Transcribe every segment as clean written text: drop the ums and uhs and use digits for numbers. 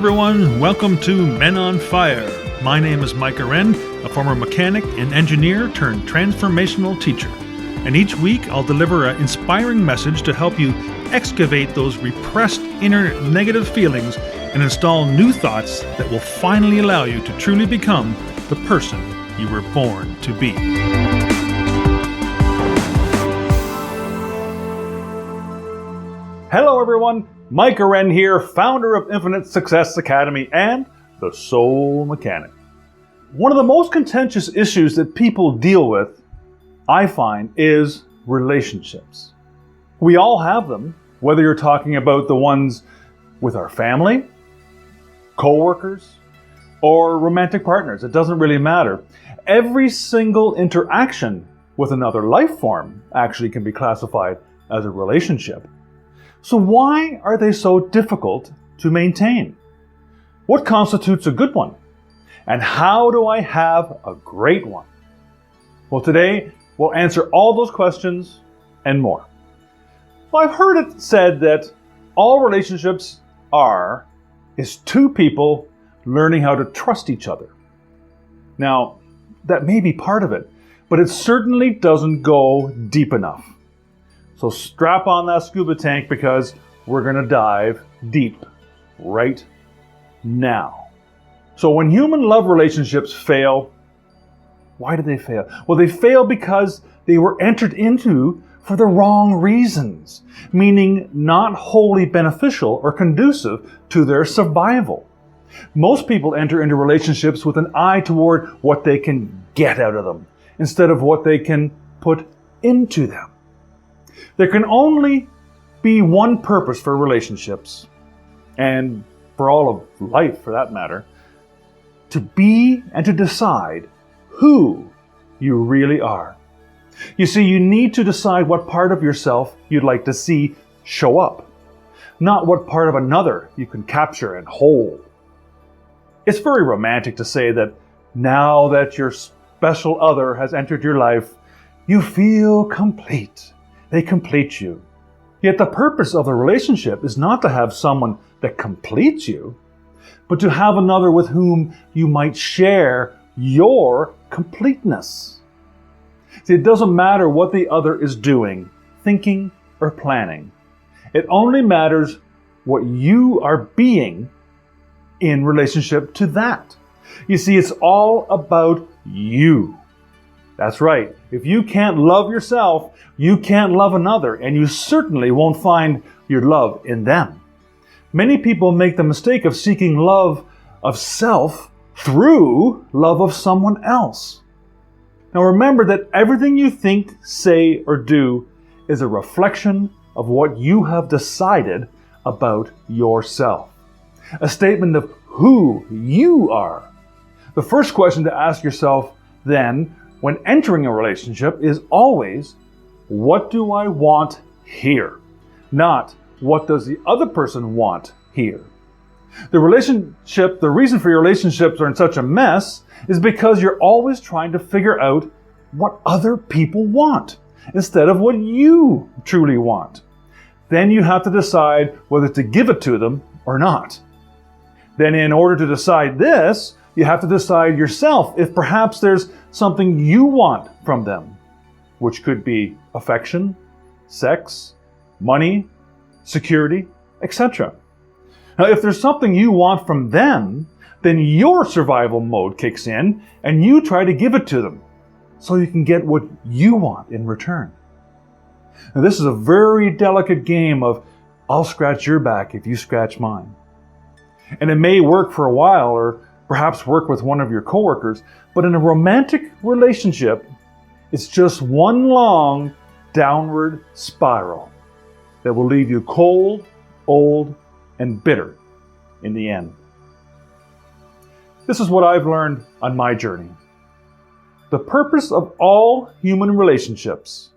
everyone. Welcome to Men on Fire. My name is Mike Aren, a former mechanic and engineer turned transformational teacher. And each week I'll deliver an inspiring message to help you excavate those repressed inner negative feelings and install new thoughts that will finally allow you to truly become the person you were born to be. Hello everyone, Mike Aren here, founder of Infinite Success Academy and the Soul Mechanic. One of the most contentious issues that people deal with, I find, is relationships. We all have them, whether you're talking about the ones with our family, co-workers, or romantic partners. It doesn't really matter. Every single interaction with another life form actually can be classified as a relationship. So why are they so difficult to maintain? What constitutes a good one? And how do I have a great one? Well, today we'll answer all those questions and more. Well, I've heard it said that all relationships is two people learning how to trust each other. Now, that may be part of it, but it certainly doesn't go deep enough. So strap on that scuba tank because we're going to dive deep right now. So when human love relationships fail, why do they fail? Well, they fail because they were entered into for the wrong reasons, meaning not wholly beneficial or conducive to their survival. Most people enter into relationships with an eye toward what they can get out of them instead of what they can put into them. There can only be one purpose for relationships, and for all of life for that matter, to be and to decide who you really are. You see, you need to decide what part of yourself you'd like to see show up, not what part of another you can capture and hold. It's very romantic to say that now that your special other has entered your life, you feel complete. They complete you. Yet the purpose of the relationship is not to have someone that completes you, but to have another with whom you might share your completeness. See, it doesn't matter what the other is doing, thinking, or planning. It only matters what you are being in relationship to that. You see, it's all about you. That's right. If you can't love yourself, you can't love another, and you certainly won't find your love in them. Many people make the mistake of seeking love of self through love of someone else. Now remember that everything you think, say, or do is a reflection of what you have decided about yourself. A statement of who you are. The first question to ask yourself then, when entering a relationship, is always, what do I want here? Not, what does the other person want here? The reason for your relationships are in such a mess is because you're always trying to figure out what other people want instead of what you truly want. Then you have to decide whether to give it to them or not. Then in order to decide this, you have to decide yourself if perhaps there's something you want from them, which could be affection, sex, money, security, etc. Now, if there's something you want from them, then your survival mode kicks in and you try to give it to them so you can get what you want in return. Now, this is a very delicate game of I'll scratch your back if you scratch mine. And it may work for a while or perhaps work with one of your coworkers, but in a romantic relationship, it's just one long downward spiral that will leave you cold, old, and bitter in the end. This is what I've learned on my journey. The purpose of all human relationships,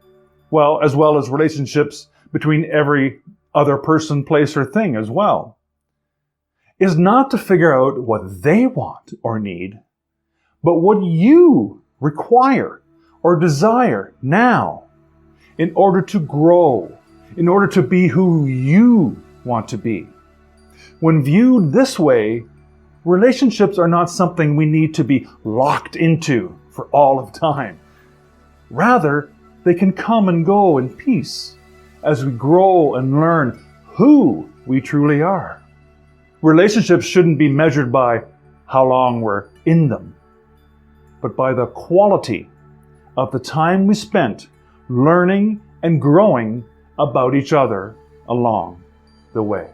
as well as relationships between every other person, place, or thing as well, is not to figure out what they want or need, but what you require or desire now in order to grow, in order to be who you want to be. When viewed this way, relationships are not something we need to be locked into for all of time. Rather, they can come and go in peace as we grow and learn who we truly are. Relationships shouldn't be measured by how long we're in them, but by the quality of the time we spent learning and growing about each other along the way.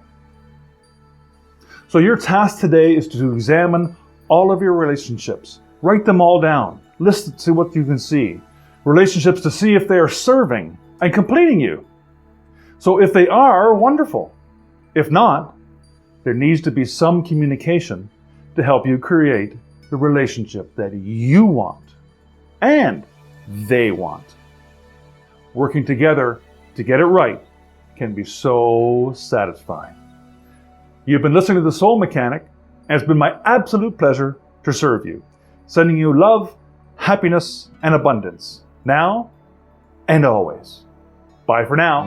So your task today is to examine all of your relationships. Write them all down. Listen to what you can see. Relationships to see if they are serving and completing you. So if they are, wonderful. If not, there needs to be some communication to help you create the relationship that you want and they want. Working together to get it right can be so satisfying. You've been listening to The Soul Mechanic, and it's been my absolute pleasure to serve you, sending you love, happiness, and abundance, now and always. Bye for now.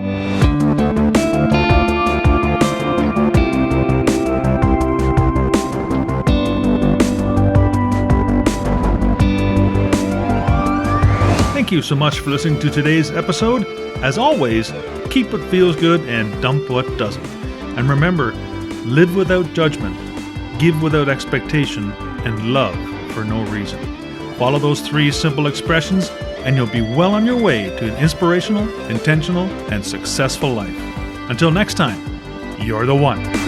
Thank you so much for listening to today's episode. As always, keep what feels good and dump what doesn't. And remember, live without judgment, give without expectation, and love for no reason. Follow those 3 simple expressions and you'll be well on your way to an inspirational, intentional, and successful life. Until next time, you're the one.